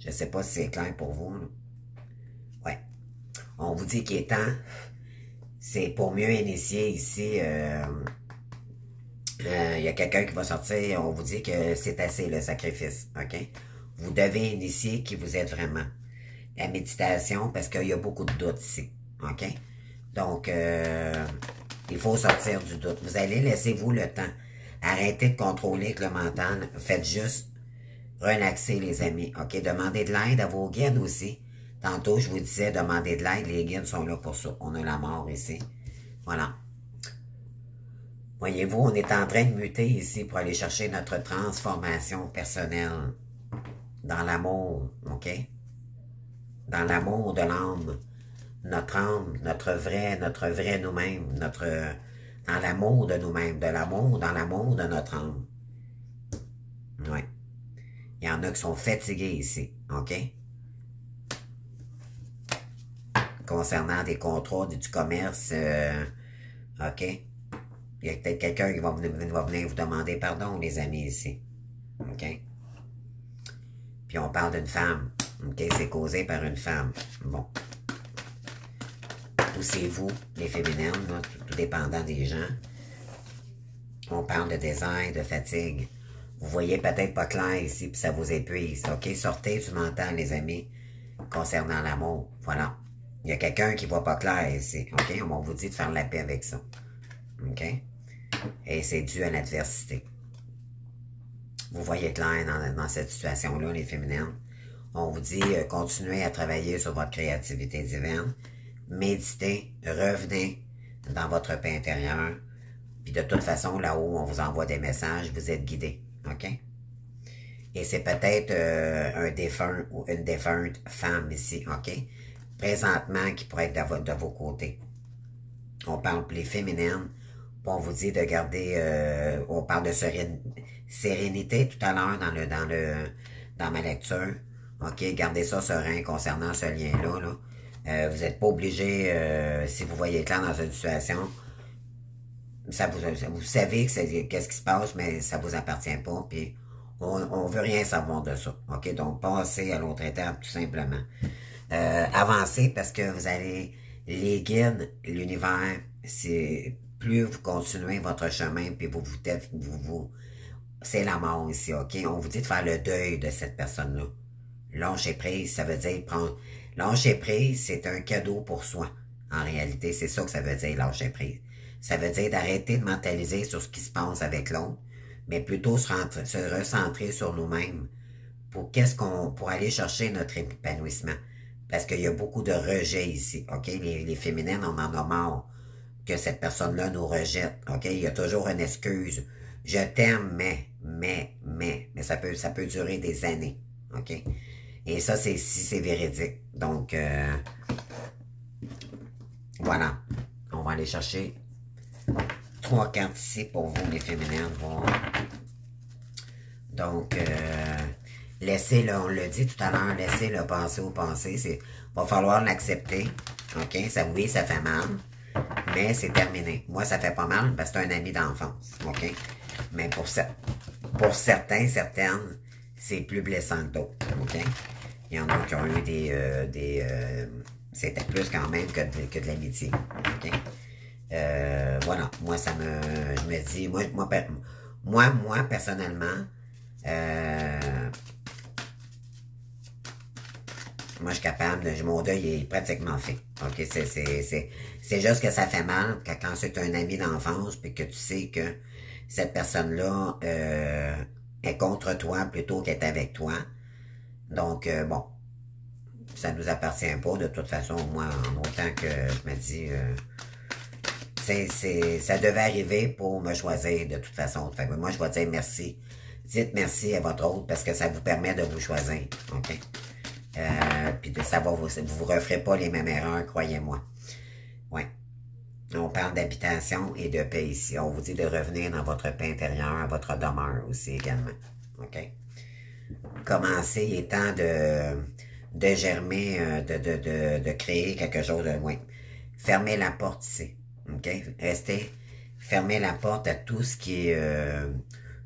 Je ne sais pas si c'est clair pour vous, là. Ouais. On vous dit qu'il est temps. C'est pour mieux initier ici. Y a quelqu'un qui va sortir. On vous dit que c'est assez le sacrifice. OK? Vous devez initier qui vous êtes vraiment. La méditation, parce qu'il y a beaucoup de doutes ici. OK? Donc, il faut sortir du doute. Vous allez laisser-vous le temps. Arrêtez de contrôler avec le mental. Faites juste relaxer, les amis. OK? Demandez de l'aide à vos guides aussi. Tantôt, je vous disais, demandez de l'aide. Les guides sont là pour ça. On a la mort ici. Voilà. Voyez-vous, on est en train de muter ici pour aller chercher notre transformation personnelle. Dans l'amour, OK? Dans l'amour de l'âme. Notre âme, notre vrai nous-mêmes. Dans l'amour de nous-mêmes. De l'amour, dans l'amour de notre âme. Oui. Il y en a qui sont fatigués ici, OK? Concernant des contrats, du commerce, OK? Il y a peut-être quelqu'un qui va venir vous demander pardon, les amis, ici. OK? Puis on parle d'une femme. OK? C'est causé par une femme. Bon. Ou c'est vous, les féminines, là, tout dépendant des gens. On parle de désert, de fatigue. Vous voyez peut-être pas clair ici, puis ça vous épuise. OK? Sortez du mental, les amis, concernant l'amour. Voilà. Il y a quelqu'un qui voit pas clair ici. OK? On vous dit de faire la paix avec ça. OK? Et c'est dû à l'adversité. Vous voyez clair dans cette situation-là, les féminines. On vous dit, continuez à travailler sur votre créativité divine. Méditez, revenez dans votre paix intérieure. Puis de toute façon, là-haut, on vous envoie des messages, vous êtes guidés. OK? Et c'est peut-être un défunt ou une défunte femme ici, OK? Présentement, qui pourrait être de vos côtés. On parle pour les féminines. On vous dit de garder, on parle de sérénité tout à l'heure dans ma lecture. OK, gardez ça serein concernant ce lien-là. Là. Vous n'êtes pas obligé, si vous voyez clair dans une situation, vous savez qu'est-ce qui se passe, mais ça vous appartient pas, puis on veut rien savoir de ça. OK, donc passez à l'autre étape, tout simplement. Avancez parce que vous allez, les guides, l'univers, c'est plus vous continuez votre chemin, puis c'est la mort ici, OK? On vous dit de faire le deuil de cette personne-là. Lâcher prise, ça veut dire prendre... Lâcher prise, c'est un cadeau pour soi. En réalité, c'est ça que ça veut dire, lâcher prise. Ça veut dire d'arrêter de mentaliser sur ce qui se passe avec l'autre, mais plutôt se recentrer sur nous-mêmes pour aller chercher notre épanouissement. Parce qu'il y a beaucoup de rejet ici, OK? Les féminines, on en a marre que cette personne-là nous rejette, OK? Il y a toujours une excuse. Je t'aime, mais ça peut durer des années, OK? Et ça, c'est véridique. Donc, voilà. On va aller chercher 3 cartes ici pour vous, les féminines. Voir. Donc, laissez-le, on l'a dit tout à l'heure, laissez-le passer au passé. Il va falloir l'accepter. OK? Oui, ça fait mal. Mais c'est terminé. Moi, ça fait pas mal parce que c'est un ami d'enfance. OK? Mais pour certains, certaines, c'est plus blessant que d'autres. OK? Il y en a qui ont eu c'était plus quand même que de l'amitié. OK? Voilà. Moi, je me dis, moi, personnellement, Moi, je suis capable, mon deuil est pratiquement fait. OK? C'est juste que ça fait mal quand c'est un ami d'enfance, puis que tu sais que cette personne-là est contre toi plutôt qu'être avec toi. Donc, bon, ça nous appartient pas. De toute façon, moi, en autant que je me dis, ça devait arriver pour me choisir de toute façon. Fait que moi, je vais dire merci. Dites merci à votre autre parce que ça vous permet de vous choisir. OK? Puis de savoir, vous ne referez pas les mêmes erreurs, croyez-moi. Ouais. On parle d'habitation et de paix ici. On vous dit de revenir dans votre paix intérieure, à votre demeure aussi également. OK? Commencez, il est temps de germer, de créer quelque chose de loin. Fermez la porte ici. OK? Restez, fermez la porte à tout ce qui est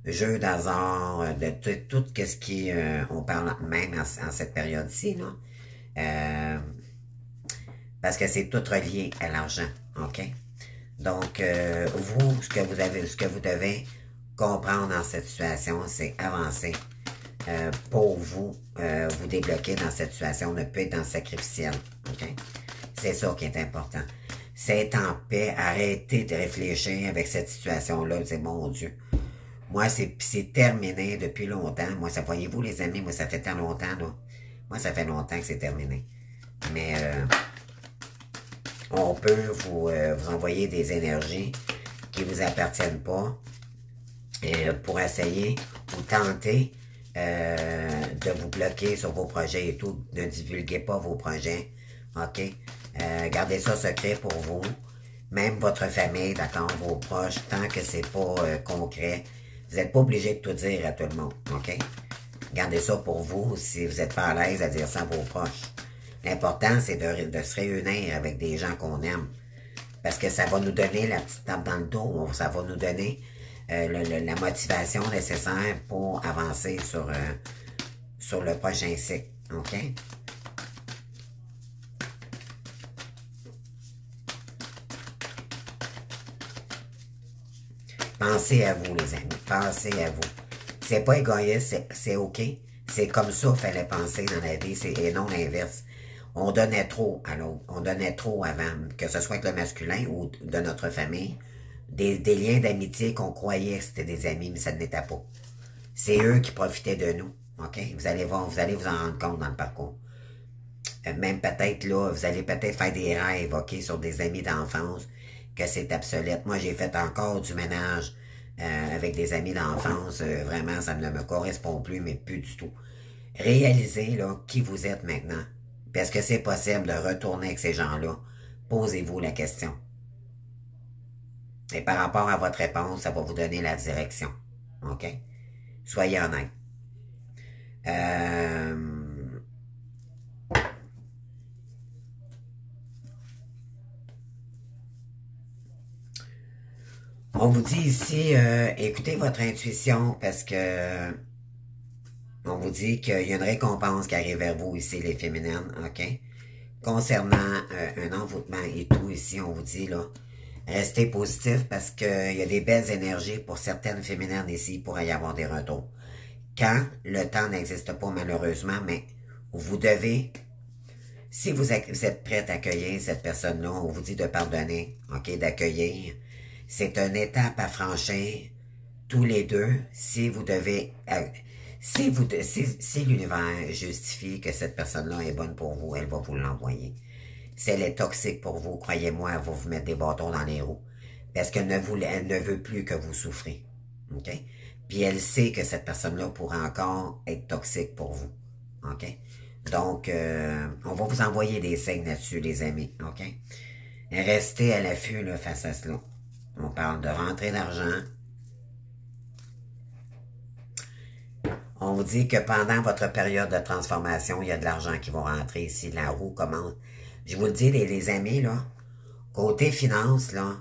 jeu d'hasard, de tout ce qui on parle même en cette période-ci, là. Parce que c'est tout relié à l'argent. OK? Donc, vous, ce que vous devez comprendre dans cette situation, c'est avancer. Pour vous, vous débloquer dans cette situation, ne peut être dans le sacrificiel. OK? C'est ça qui est important. C'est être en paix, arrêtez de réfléchir avec cette situation-là. C'est mon Dieu. Moi, c'est terminé depuis longtemps. Moi, ça voyez-vous, les amis, moi, ça fait tant longtemps, là. Moi, ça fait longtemps que c'est terminé. Mais on peut vous envoyer des énergies qui vous appartiennent pas pour essayer ou tenter de vous bloquer sur vos projets et tout. Ne divulguez pas vos projets. OK? Gardez ça secret pour vous. Même votre famille, d'accord, vos proches, tant que c'est pas concret. Vous n'êtes pas obligé de tout dire à tout le monde. OK? Gardez ça pour vous si vous n'êtes pas à l'aise à dire ça à vos proches. L'important, c'est de se réunir avec des gens qu'on aime. Parce que ça va nous donner la petite tape dans le dos. Ça va nous donner la motivation nécessaire pour avancer sur le prochain cycle. OK? Pensez à vous, les amis. Pensez à vous. C'est pas égoïste, c'est OK. C'est comme ça qu'il fallait penser dans la vie, et non l'inverse. On donnait trop à l'autre. On donnait trop avant, que ce soit avec le masculin ou de notre famille. Des liens d'amitié qu'on croyait que c'était des amis, mais ça ne l'était pas. C'est eux qui profitaient de nous. OK? Vous allez voir, vous allez vous en rendre compte dans le parcours. Même peut-être là, vous allez peut-être faire des rêves, OK, sur des amis d'enfance, que c'est obsolète. Moi, j'ai fait encore du ménage avec des amis d'enfance. Vraiment, ça ne me correspond plus, mais plus du tout. Réalisez là qui vous êtes maintenant. Parce que c'est possible de retourner avec ces gens-là. Posez-vous la question. Et par rapport à votre réponse, ça va vous donner la direction. OK? Soyez honnête. On vous dit ici, écoutez votre intuition parce que on vous dit qu'il y a une récompense qui arrive vers vous ici, les féminines, OK? Concernant un envoûtement et tout ici, on vous dit, là, restez positif parce qu'il y a des belles énergies pour certaines féminines ici pour y avoir des retours. Quand le temps n'existe pas malheureusement, mais vous devez, si vous êtes prête à accueillir cette personne-là, on vous dit de pardonner, OK, d'accueillir. C'est une étape à franchir tous les deux si vous devez... Si l'univers justifie que cette personne-là est bonne pour vous, elle va vous l'envoyer. Si elle est toxique pour vous, croyez-moi, elle va vous mettre des bâtons dans les roues. Parce qu'elle elle ne veut plus que vous souffrez. OK? Puis elle sait que cette personne-là pourrait encore être toxique pour vous. OK? Donc, on va vous envoyer des signes là-dessus, les amis. OK? Restez à l'affût là, face à cela. On parle de rentrée d'argent. On vous dit que pendant votre période de transformation, il y a de l'argent qui va rentrer ici. La roue commence. Je vous le dis, les amis, là, côté finance, là,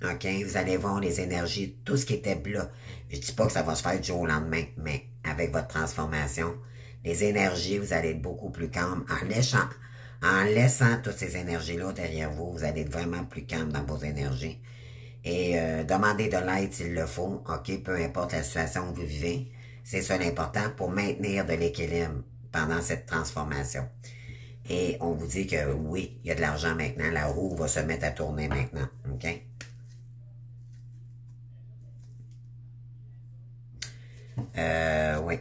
OK, vous allez voir les énergies, tout ce qui était blanc. Je dis pas que ça va se faire du jour au lendemain, mais avec votre transformation, les énergies, vous allez être beaucoup plus calme. En laissant toutes ces énergies-là derrière vous, vous allez être vraiment plus calme dans vos énergies. Et demandez de l'aide s'il le faut, OK, peu importe la situation où vous vivez. C'est ça l'important pour maintenir de l'équilibre pendant cette transformation. Et on vous dit que oui, il y a de l'argent maintenant. La roue va se mettre à tourner maintenant. OK? Oui.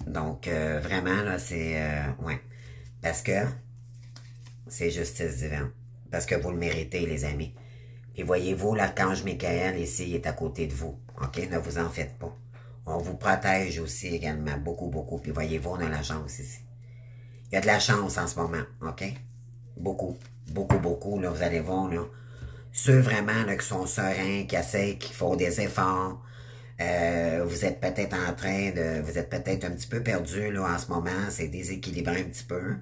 Donc, vraiment, là, c'est... ouais. Parce que c'est justice divine. Parce que vous le méritez, les amis. Et voyez-vous, l'archange Michael, ici, il est à côté de vous. OK? Ne vous en faites pas. On vous protège aussi également. Beaucoup, beaucoup. Puis voyez-vous, on a la chance ici. Il y a de la chance en ce moment. OK? Beaucoup. Beaucoup, beaucoup. Là, vous allez voir, là. Ceux vraiment là, qui sont sereins, qui essayent, qui font des efforts. Vous êtes peut-être en train de... Vous êtes peut-être un petit peu perdu là, en ce moment. C'est déséquilibré un petit peu.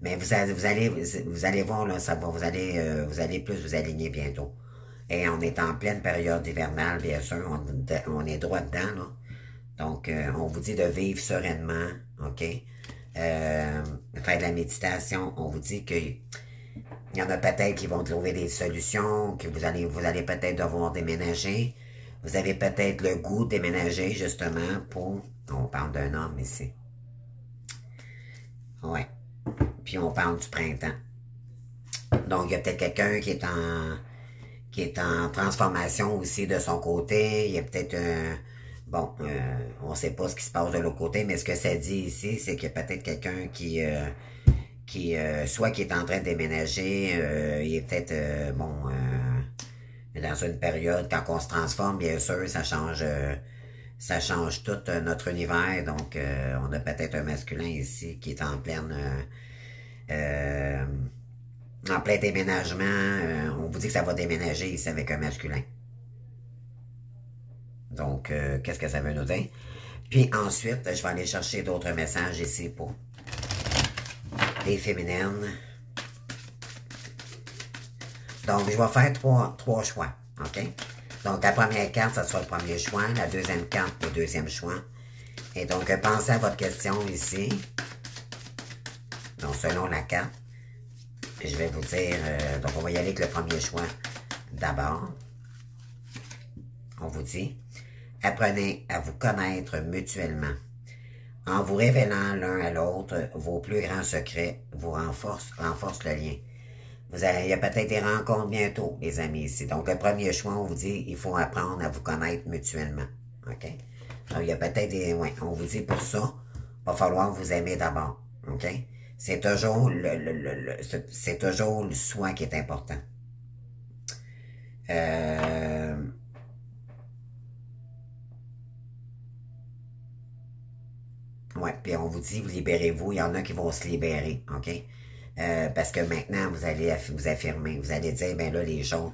Mais vous allez voir, là, ça va, vous allez plus vous aligner bientôt. Et on est en pleine période hivernale, bien sûr. On est droit dedans, là. Donc, on vous dit de vivre sereinement, OK? Faire de la méditation. On vous dit que il y en a peut-être qui vont trouver des solutions, que vous allez peut-être devoir déménager. Vous avez peut-être le goût de déménager, justement, pour... On parle d'un homme ici. Ouais. Puis on parle du printemps. Donc, il y a peut-être quelqu'un qui est en transformation aussi de son côté. Il y a peut-être un... Bon, on ne sait pas ce qui se passe de l'autre côté, mais ce que ça dit ici, c'est qu'il y a peut-être quelqu'un soit qui est en train de déménager, il est peut-être, dans une période, quand on se transforme, bien sûr, ça change tout notre univers. Donc, on a peut-être un masculin ici qui est en plein déménagement. On vous dit que ça va déménager ici avec un masculin. Donc, qu'est-ce que ça veut nous dire? Puis ensuite, je vais aller chercher d'autres messages ici pour les féminines. Donc, je vais faire trois choix, OK? Donc, la première carte, ça sera le premier choix. La deuxième carte, le deuxième choix. Et donc, pensez à votre question ici. Donc, selon la carte, je vais vous dire... donc, on va y aller avec le premier choix d'abord. On vous dit, apprenez à vous connaître mutuellement. En vous révélant l'un à l'autre, vos plus grands secrets vous renforcent le lien. Il y a peut-être des rencontres bientôt, les amis, ici. Donc, le premier choix, on vous dit, il faut apprendre à vous connaître mutuellement. OK? Donc, il y a peut-être des... Ouais, on vous dit pour ça, il va falloir vous aimer d'abord. OK? C'est toujours c'est toujours le soi qui est important. Ouais, puis on vous dit, vous libérez-vous. Il y en a qui vont se libérer, OK? Parce que maintenant, vous allez vous affirmer. Vous allez dire, ben là, les choses,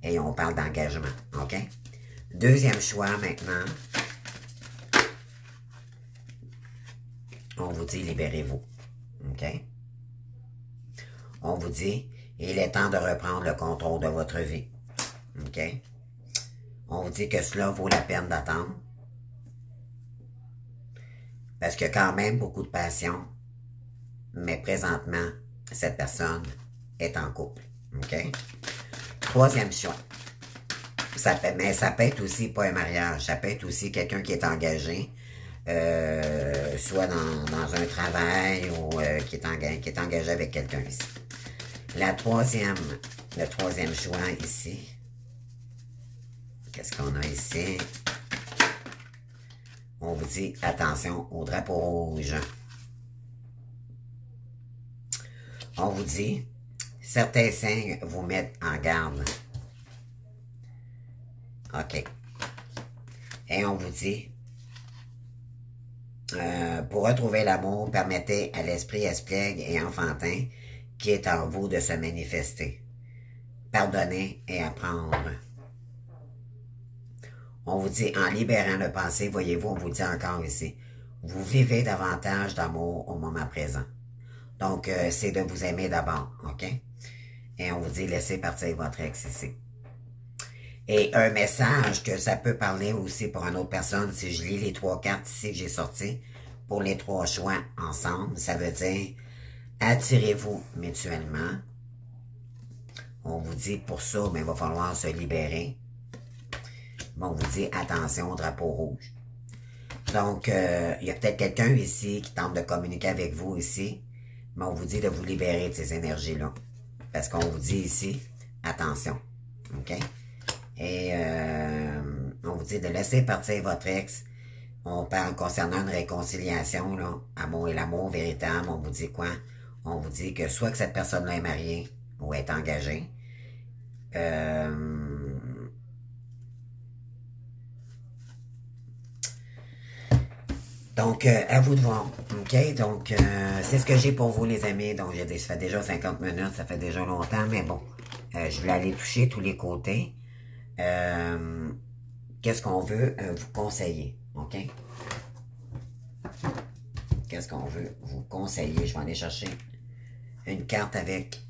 et on parle d'engagement, OK? Deuxième choix, maintenant. On vous dit, libérez-vous, OK? On vous dit, il est temps de reprendre le contrôle de votre vie, OK? On vous dit que cela vaut la peine d'attendre. Parce qu'il y a quand même beaucoup de passion. Mais présentement, cette personne est en couple. OK? Troisième choix. Mais ça peut être aussi pas un mariage. Ça peut être aussi quelqu'un qui est engagé. Soit dans un travail ou qui est engagé avec quelqu'un ici. Le troisième choix ici. Qu'est-ce qu'on a ici? On vous dit, attention au drapeau rouge. On vous dit, certains signes vous mettent en garde. OK. Et on vous dit, pour retrouver l'amour, permettez à l'esprit espiègle et enfantin qui est en vous de se manifester. Pardonnez et apprendre. On vous dit, en libérant le passé, voyez-vous, on vous dit encore ici, vous vivez davantage d'amour au moment présent. Donc, c'est de vous aimer d'abord, OK? Et on vous dit, laissez partir votre ex ici. Et un message que ça peut parler aussi pour une autre personne, si je lis les trois cartes ici que j'ai sorties, pour les trois choix ensemble, ça veut dire, attirez-vous mutuellement. On vous dit, pour ça, mais il va falloir se libérer. Bon, on vous dit, attention au drapeau rouge. Donc, il y a peut-être quelqu'un ici qui tente de communiquer avec vous ici, mais on vous dit de vous libérer de ces énergies-là. Parce qu'on vous dit ici, attention, OK? Et on vous dit de laisser partir votre ex. On parle concernant une réconciliation, là, amour et l'amour véritable. On vous dit quoi? On vous dit que soit que cette personne-là est mariée ou est engagée. Donc, à vous de voir. OK? Donc, c'est ce que j'ai pour vous, les amis. Donc, ça fait déjà 50 minutes, ça fait déjà longtemps, mais bon. Je voulais aller toucher tous les côtés. Qu'est-ce qu'on veut vous conseiller? OK? Qu'est-ce qu'on veut vous conseiller? Je vais aller chercher une carte avec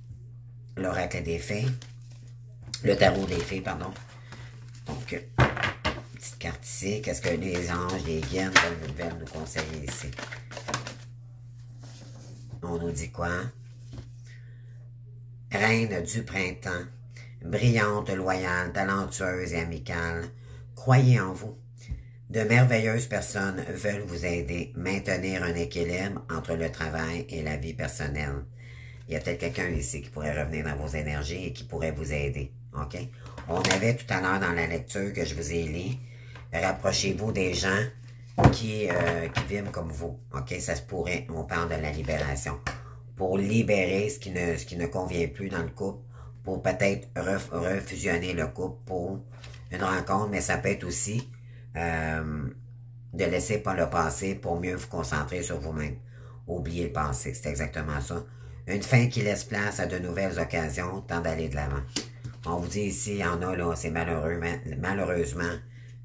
l'oracle des fées. Le tarot des fées, pardon. Donc, petite carte ici. Qu'est-ce que les anges, les guides veulent nous conseiller ici? On nous dit quoi? Reine du printemps, brillante, loyale, talentueuse et amicale, croyez en vous. De merveilleuses personnes veulent vous aider, maintenir un équilibre entre le travail et la vie personnelle. Il y a peut-être quelqu'un ici qui pourrait revenir dans vos énergies et qui pourrait vous aider. OK? On avait tout à l'heure dans la lecture que je vous ai lu, rapprochez-vous des gens qui vivent comme vous. OK? Ça se pourrait. On parle de la libération. Pour libérer ce qui ne convient plus dans le couple, pour peut-être refusionner le couple pour une rencontre, mais ça peut être aussi de laisser pas le passé pour mieux vous concentrer sur vous-même. Oubliez le passé, c'est exactement ça. Une fin qui laisse place à de nouvelles occasions, tant d'aller de l'avant. On vous dit ici, il y en a là, c'est malheureux, malheureusement,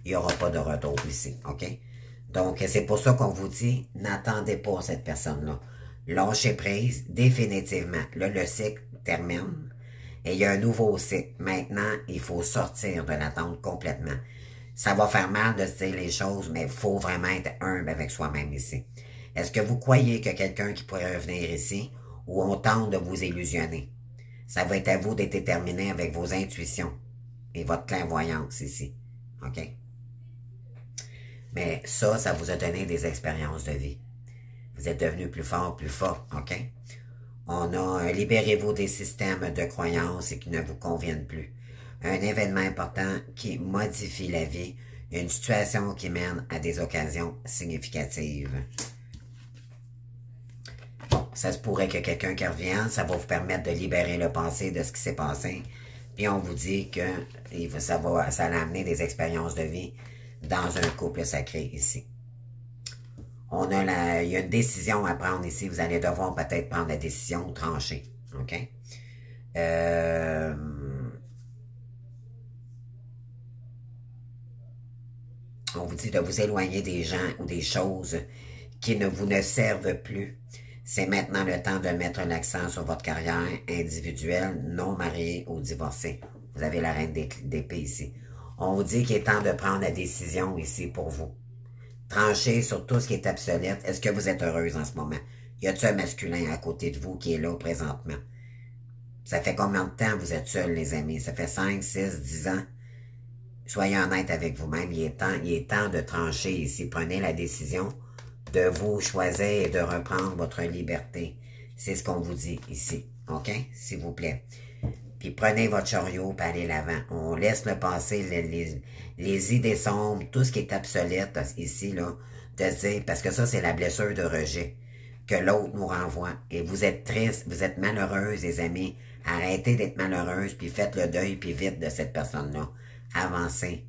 il n'y aura pas de retour ici, OK? Donc, c'est pour ça qu'on vous dit, n'attendez pas cette personne-là. Lâchez prise, définitivement. Là, le cycle termine et il y a un nouveau cycle. Maintenant, il faut sortir de l'attente complètement. Ça va faire mal de se dire les choses, mais il faut vraiment être humble avec soi-même ici. Est-ce que vous croyez que quelqu'un qui pourrait revenir ici ou on tente de vous illusionner? Ça va être à vous d'être déterminé avec vos intuitions et votre clairvoyance ici. OK? Mais ça vous a donné des expériences de vie. Vous êtes devenu plus fort, OK? On a libérez-vous des systèmes de croyances et qui ne vous conviennent plus. Un événement important qui modifie la vie, une situation qui mène à des occasions significatives. Bon, ça se pourrait que quelqu'un qui revienne, ça va vous permettre de libérer le passé de ce qui s'est passé. Puis on vous dit que ça va amener des expériences de vie dans un couple sacré ici. Il y a une décision à prendre ici. Vous allez devoir peut-être prendre la décision ou trancher. OK? On vous dit de vous éloigner des gens ou des choses qui ne vous ne servent plus. C'est maintenant le temps de mettre l'accent sur votre carrière individuelle, non mariée ou divorcée. Vous avez la reine d'épée ici. On vous dit qu'il est temps de prendre la décision ici pour vous. Tranchez sur tout ce qui est obsolète. Est-ce que vous êtes heureuse en ce moment? Y a-t-il un masculin à côté de vous qui est là présentement? Ça fait combien de temps vous êtes seuls, les amis? Ça fait 5, 6, 10 ans? Soyez honnête avec vous-même. Il est temps de trancher ici. Prenez la décision de vous choisir et de reprendre votre liberté. C'est ce qu'on vous dit ici. OK? S'il vous plaît. Puis prenez votre chariot et allez l'avant. On laisse le passé, les idées sombres, tout ce qui est obsolète ici, là, de se dire, parce que ça, c'est la blessure de rejet que l'autre nous renvoie. Et vous êtes triste, vous êtes malheureuse, les amis. Arrêtez d'être malheureuse, puis faites le deuil, puis vite de cette personne-là. Avancez.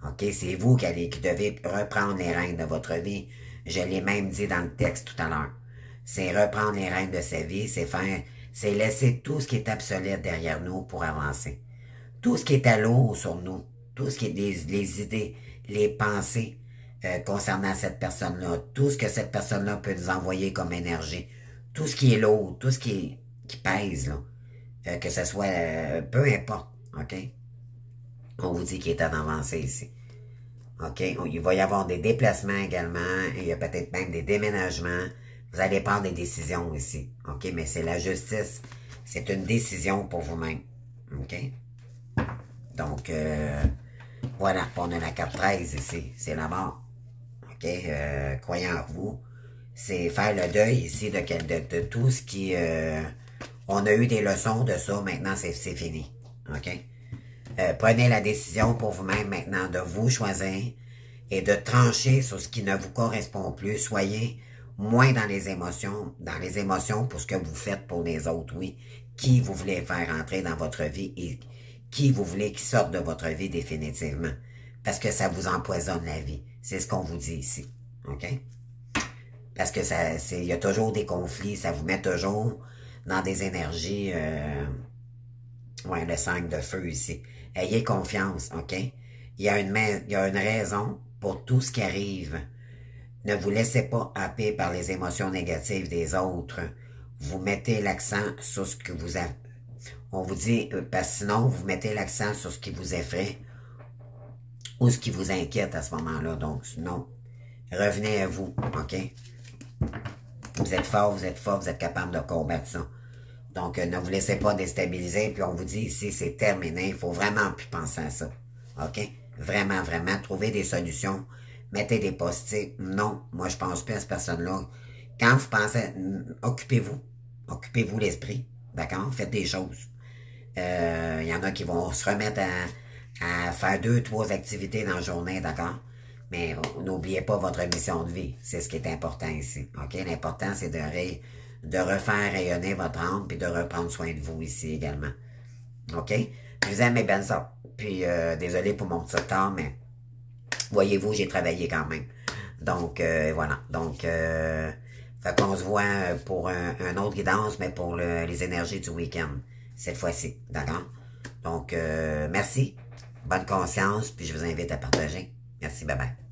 OK? C'est vous qui devez reprendre les rênes de votre vie. Je l'ai même dit dans le texte tout à l'heure. C'est reprendre les rênes de sa vie, c'est laisser tout ce qui est obsolète derrière nous pour avancer. Tout ce qui est à lourd sur nous, tout ce qui est les idées, les pensées concernant cette personne-là, tout ce que cette personne-là peut nous envoyer comme énergie, tout ce qui est lourd, tout ce qui pèse, là, que ce soit, peu importe, OK? On vous dit qu'il est temps d'avancer ici. OK? Il va y avoir des déplacements également, il y a peut-être même des déménagements. Vous allez prendre des décisions ici. OK? Mais c'est la justice. C'est une décision pour vous-même. OK? Donc, voilà. On a la carte 13 ici. C'est la mort. OK? Croyez en vous. C'est faire le deuil ici de tout ce qui... on a eu des leçons de ça, maintenant c'est fini. OK? Prenez la décision pour vous-même maintenant de vous choisir et de trancher sur ce qui ne vous correspond plus. Soyez moins dans les émotions pour ce que vous faites pour les autres, oui. Qui vous voulez faire entrer dans votre vie et qui vous voulez qui sorte de votre vie définitivement. Parce que ça vous empoisonne la vie. C'est ce qu'on vous dit ici. OK? Parce que il y a toujours des conflits, ça vous met toujours dans des énergies, ouais, le 5 de feu ici. Ayez confiance, OK? Il y a une raison pour tout ce qui arrive. Ne vous laissez pas happer par les émotions négatives des autres. Vous mettez l'accent sur ce que vous avez. On vous dit, parce que sinon, vous mettez l'accent sur ce qui vous effraie ou ce qui vous inquiète à ce moment-là. Donc, non. Revenez à vous, OK? Vous êtes fort, vous êtes capable de combattre ça. Donc, ne vous laissez pas déstabiliser. Puis on vous dit ici, c'est terminé. Il faut vraiment plus penser à ça. OK? Vraiment, vraiment. Trouvez des solutions. Mettez des post-it. Non, moi, je pense plus à cette personne-là. Quand vous pensez, occupez-vous. Occupez-vous l'esprit. D'accord? Faites des choses. Il y en a qui vont se remettre à faire 2, 3 activités dans la journée, d'accord? Mais n'oubliez pas votre mission de vie. C'est ce qui est important ici. OK? L'important, c'est de refaire rayonner votre âme puis de reprendre soin de vous ici également. OK? Je vous aime, mes belles sœurs. Puis, désolé pour mon petit retard, mais voyez-vous, j'ai travaillé quand même. Donc, voilà. Donc, fait qu'on se voit pour un autre guidance, mais pour les énergies du week-end. Cette fois-ci. D'accord? Donc, merci. Bonne conscience. Puis, je vous invite à partager. Merci. Bye-bye.